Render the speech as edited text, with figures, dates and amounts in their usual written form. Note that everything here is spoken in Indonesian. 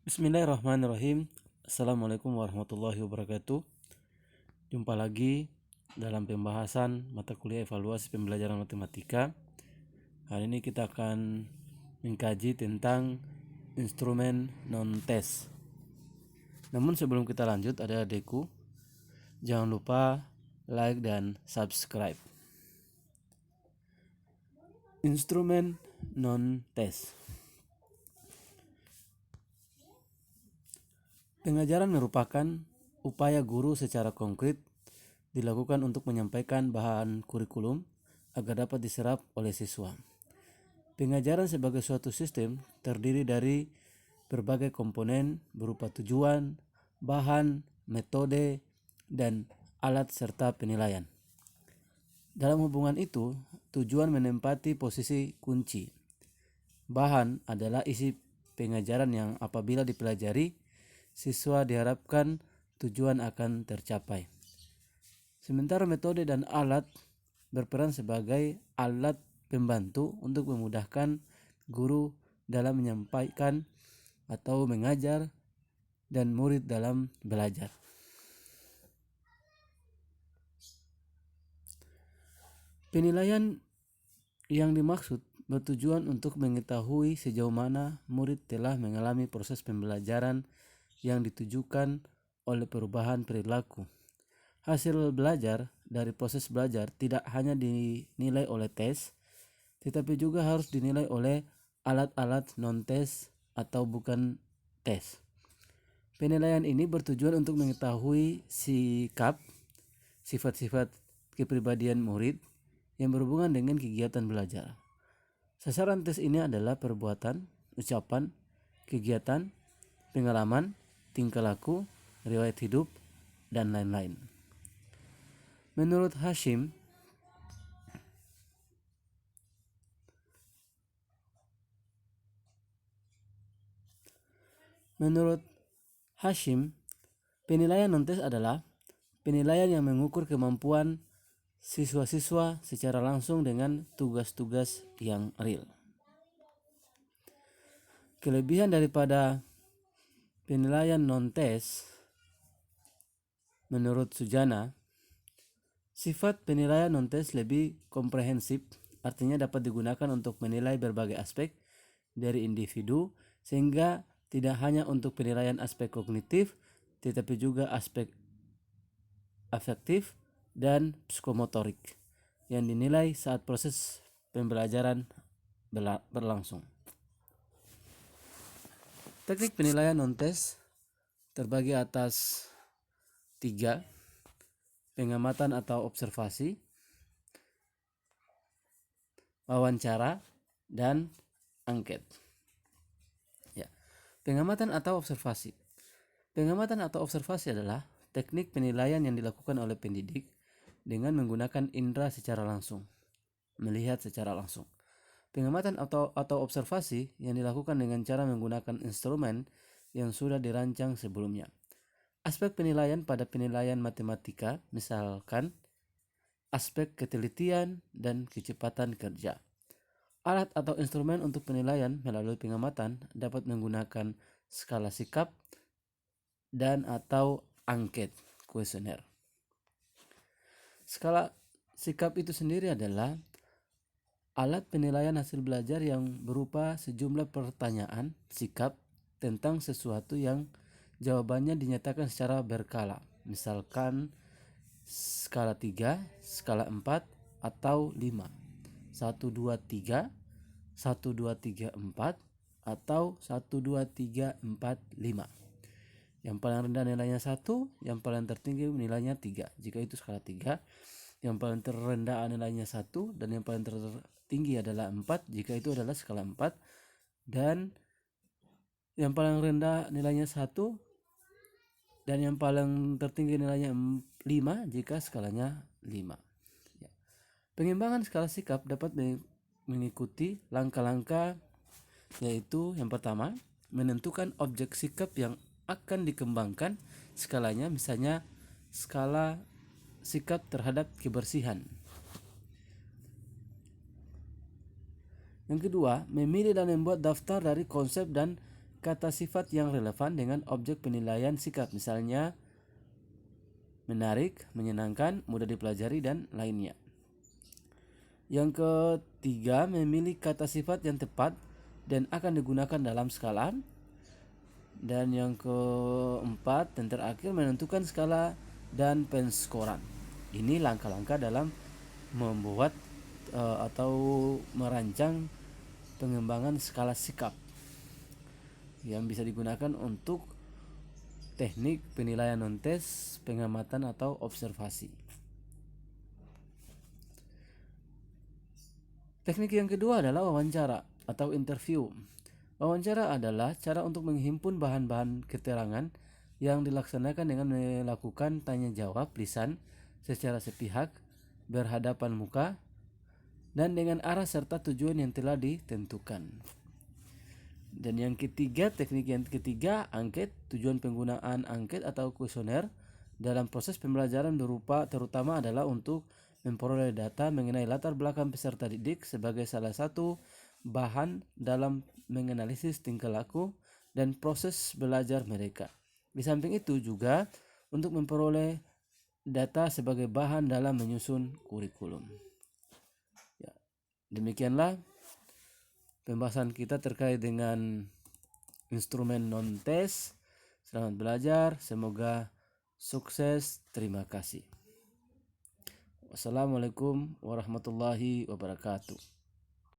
Bismillahirrahmanirrahim. Assalamualaikum warahmatullahi wabarakatuh. Jumpa lagi dalam pembahasan mata kuliah evaluasi pembelajaran matematika. Hari ini kita akan mengkaji tentang instrumen non-test. Namun sebelum kita lanjut, ada adekku, jangan lupa like dan subscribe. Instrumen non-test. Pengajaran merupakan upaya guru secara konkret dilakukan untuk menyampaikan bahan kurikulum agar dapat diserap oleh siswa. Pengajaran sebagai suatu sistem terdiri dari berbagai komponen berupa tujuan, bahan, metode, dan alat serta penilaian. Dalam hubungan itu, tujuan menempati posisi kunci. Bahan adalah isi pengajaran yang apabila dipelajari, siswa diharapkan tujuan akan tercapai. Sementara metode dan alat berperan sebagai alat pembantu untuk memudahkan guru dalam menyampaikan atau mengajar dan murid dalam belajar. Penilaian yang dimaksud bertujuan untuk mengetahui sejauh mana murid telah mengalami proses pembelajaran yang ditujukan oleh perubahan perilaku. Hasil belajar dari proses belajar tidak hanya dinilai oleh tes, tetapi juga harus dinilai oleh alat-alat non-tes atau bukan tes. Penilaian ini bertujuan untuk mengetahui sikap, sifat-sifat kepribadian murid yang berhubungan dengan kegiatan belajar. Sasaran tes ini adalah perbuatan, ucapan, kegiatan, pengalaman, tingkah laku, riwayat hidup, dan lain-lain. Menurut Hashim, penilaian non-tes adalah penilaian yang mengukur kemampuan siswa-siswa secara langsung dengan tugas-tugas yang real. Kelebihan daripada penilaian non-tes menurut Sujana, sifat penilaian non-tes lebih komprehensif, artinya dapat digunakan untuk menilai berbagai aspek dari individu, sehingga tidak hanya untuk penilaian aspek kognitif, tetapi juga aspek afektif dan psikomotorik yang dinilai saat proses pembelajaran berlangsung. Teknik penilaian non-tes terbagi atas 3: pengamatan atau observasi, wawancara, dan angket. Pengamatan atau observasi. Pengamatan atau observasi adalah teknik penilaian yang dilakukan oleh pendidik dengan menggunakan indera secara langsung, melihat secara langsung. Pengamatan atau observasi yang dilakukan dengan cara menggunakan instrumen yang sudah dirancang sebelumnya. Aspek penilaian pada penilaian matematika, misalkan aspek ketelitian dan kecepatan kerja. Alat atau instrumen untuk penilaian melalui pengamatan dapat menggunakan skala sikap dan atau angket, kuesioner. Skala sikap itu sendiri adalah alat penilaian hasil belajar yang berupa sejumlah pertanyaan sikap tentang sesuatu yang jawabannya dinyatakan secara berkala, misalkan skala 3, skala 4, atau 5, 1, 2, 3, 1, 2, 3, 4, atau 1, 2, 3, 4, 5. Yang paling rendah nilainya 1, yang paling tertinggi nilainya 3 jika itu skala 3. Yang paling terendah nilainya 1 dan yang paling tertinggi adalah 4 jika itu adalah skala 4. Dan yang paling rendah nilainya 1 dan yang paling tertinggi nilainya 5 jika skalanya 5. Pengimbangan skala sikap dapat mengikuti langkah-langkah, yaitu yang pertama, menentukan objek sikap yang akan dikembangkan skalanya, misalnya skala sikap terhadap kebersihan. Yang kedua, memilih dan membuat daftar dari konsep dan kata sifat yang relevan dengan objek penilaian sikap, misalnya menarik, menyenangkan, mudah dipelajari, dan lainnya. Yang ketiga, memilih kata sifat yang tepat dan akan digunakan dalam skala. Dan yang keempat dan terakhir, menentukan skala dan penskoran. Ini langkah-langkah dalam membuat atau merancang pengembangan skala sikap yang bisa digunakan untuk teknik penilaian non-tes, pengamatan atau observasi. Teknik yang kedua adalah wawancara atau interview. Wawancara adalah cara untuk menghimpun bahan-bahan keterangan yang dilaksanakan dengan melakukan tanya jawab lisan secara sepihak, berhadapan muka, dan dengan arah serta tujuan yang telah ditentukan. Dan yang ketiga, teknik yang ketiga, angket. Tujuan penggunaan angket atau kuesioner dalam proses pembelajaran berupa terutama adalah untuk memperoleh data mengenai latar belakang peserta didik sebagai salah satu bahan dalam menganalisis tingkah laku dan proses belajar mereka. Di samping itu juga untuk memperoleh data sebagai bahan dalam menyusun kurikulum. Ya, demikianlah pembahasan kita terkait dengan instrumen non-tes. Selamat belajar, semoga sukses. Terima kasih. Wassalamualaikum warahmatullahi wabarakatuh.